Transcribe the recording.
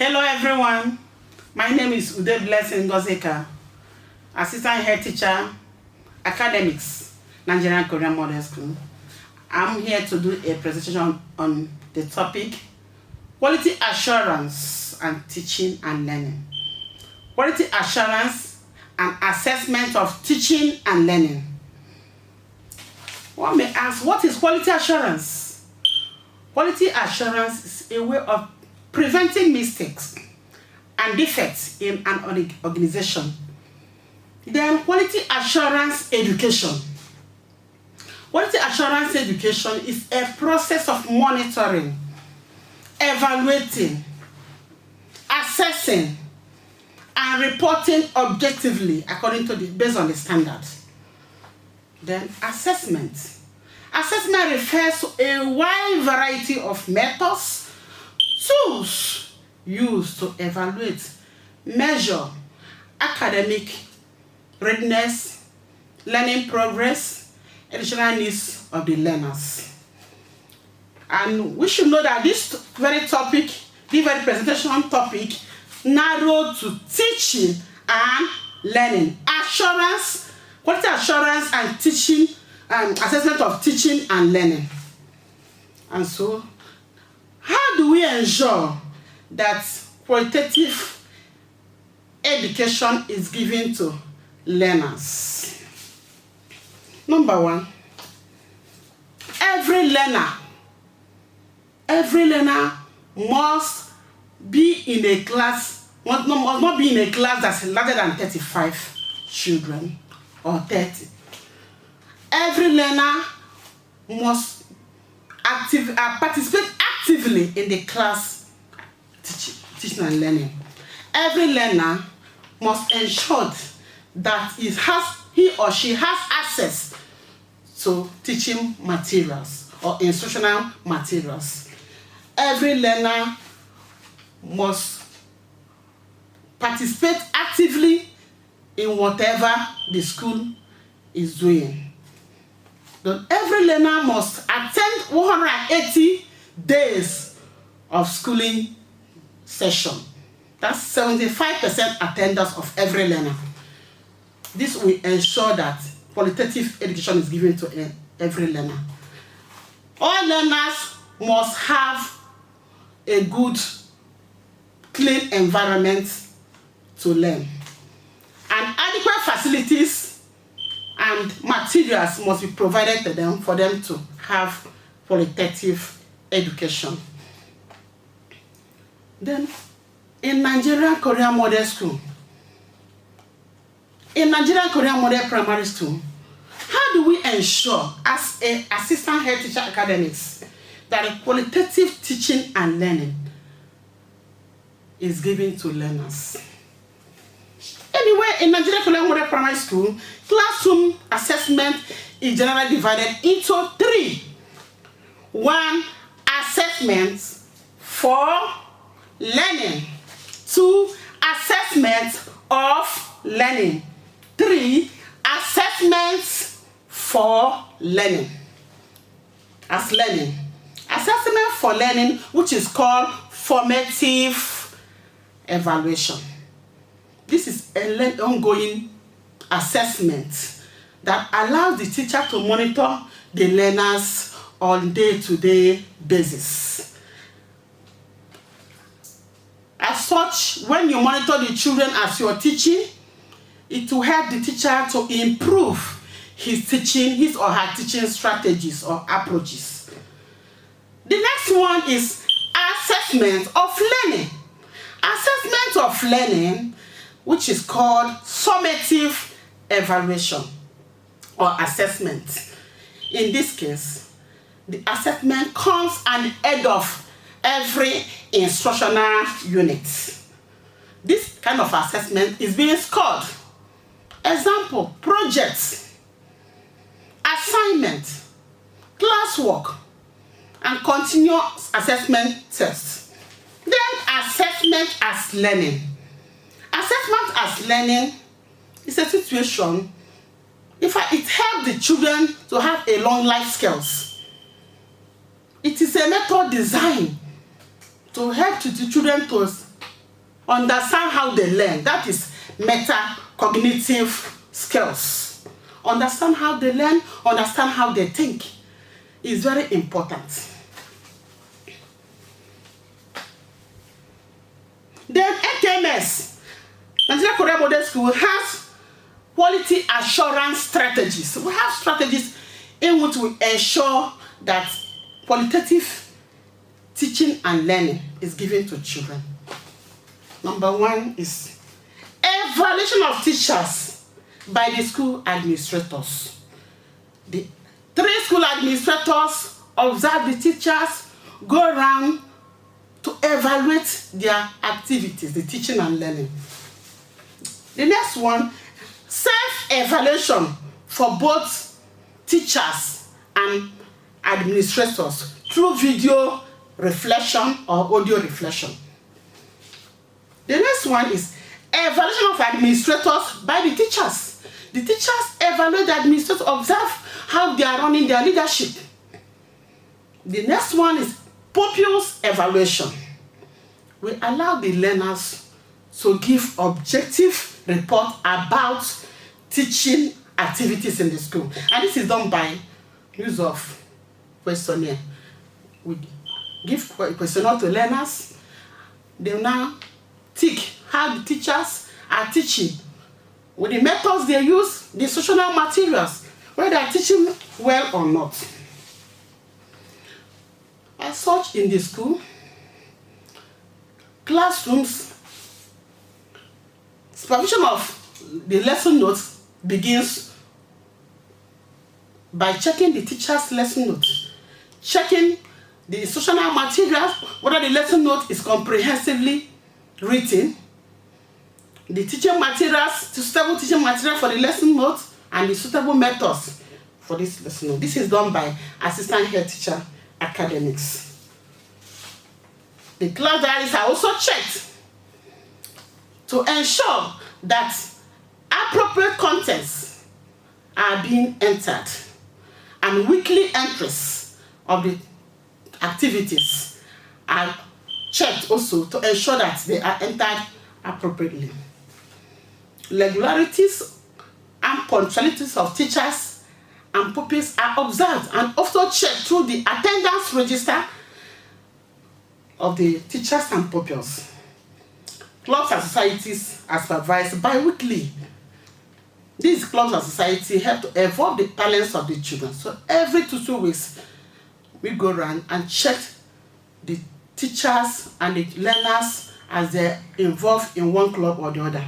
Hello everyone, my name is Udeh Ngozika, Assistant Head Teacher, Academics, Nigerian Korean Model School. I'm here to do a presentation on the topic Quality Assurance and Teaching and Learning. Quality Assurance and Assessment of Teaching and Learning. One may ask, what is quality assurance? Quality assurance is a way of preventing mistakes and defects in an organization. Then quality assurance education. Quality assurance education is a process of monitoring, evaluating, assessing, and reporting objectively based on the standards. Then assessment. Assessment refers to a wide variety of methods, tools used to evaluate, measure academic readiness, learning progress, educational needs of the learners. And we should know that this very presentation topic, narrowed to teaching and learning, assurance, quality assurance and teaching, assessment of teaching and learning. And so, how do we ensure that qualitative education is given to learners? Number one, every learner must be in a class, must not be in a class that's larger than 35 children or 30. Every learner must participate actively in the class teaching and learning. Every learner must ensure that he or she has access to teaching materials or instructional materials. Every learner must participate actively in whatever the school is doing. Every learner must attend 180 days of schooling session. That's 75% attendance of every learner. This will ensure that qualitative education is given to every learner. All learners must have a good, clean environment to learn. And adequate facilities and materials must be provided to them for them to have qualitative education. Then, in Nigerian Korean Model School, in Nigerian Korean Model Primary School, how do we ensure, as an assistant head teacher academics, that a qualitative teaching and learning is given to learners? Anyway, in Nigerian Korean Model Primary School, classroom assessment is generally divided into three. One, assessments for learning. Two, assessment of learning. Three, assessments for learning. As learning. Assessment for learning, which is called formative evaluation. This is an ongoing assessment that allows the teacher to monitor the learners on day-to-day basis. As such, when you monitor the children as you're teaching, it will help the teacher to improve his or her teaching strategies or approaches. The next one is assessment of learning. Assessment of learning, which is called summative evaluation or assessment. In this case, the assessment comes at the end of every instructional unit. This kind of assessment is being scored. Example, projects, assignment, classwork, and continuous assessment tests. Then assessment as learning. Assessment as learning is a situation, it helps the children to have a long life skills. It is a method designed to help the children to understand how they learn. That is metacognitive skills. Understand how they learn, understand how they think is very important. Then NKMS, Nigeria Korean Model School, has quality assurance strategies. We have strategies in which we ensure that qualitative teaching and learning is given to children. Number one is evaluation of teachers by the school administrators. The 3 school administrators observe the teachers, go around to evaluate their activities, the teaching and learning. The next one, self-evaluation for both teachers and administrators through video reflection or audio reflection. The next one is evaluation of administrators by the teachers. The teachers evaluate the administrators, observe how they are running their leadership. The next one is pupils evaluation. We allow the learners to give objective report about teaching activities in the school. And this is done by use of questionnaire. We give questionnaire to learners. They now tick how the teachers are teaching, with the methods they use, the social materials, whether they are teaching well or not. As such, in the school, classrooms, supervision of the lesson notes begins by checking the teacher's lesson notes, checking the instructional materials, whether the lesson note is comprehensively written, the teaching materials, suitable teaching material for the lesson note, and the suitable methods for this lesson note. This is done by assistant head teacher academics. The class diaries are also checked to ensure that appropriate contents are being entered, and weekly entries of the activities are checked also to ensure that they are entered appropriately. Regularities and punctualities of teachers and pupils are observed and also checked through the attendance register of the teachers and pupils. Clubs and societies are supervised bi-weekly. These clubs and societies help to evolve the talents of the children. So every 2 weeks, we go around and check the teachers and the learners as they're involved in one club or the other.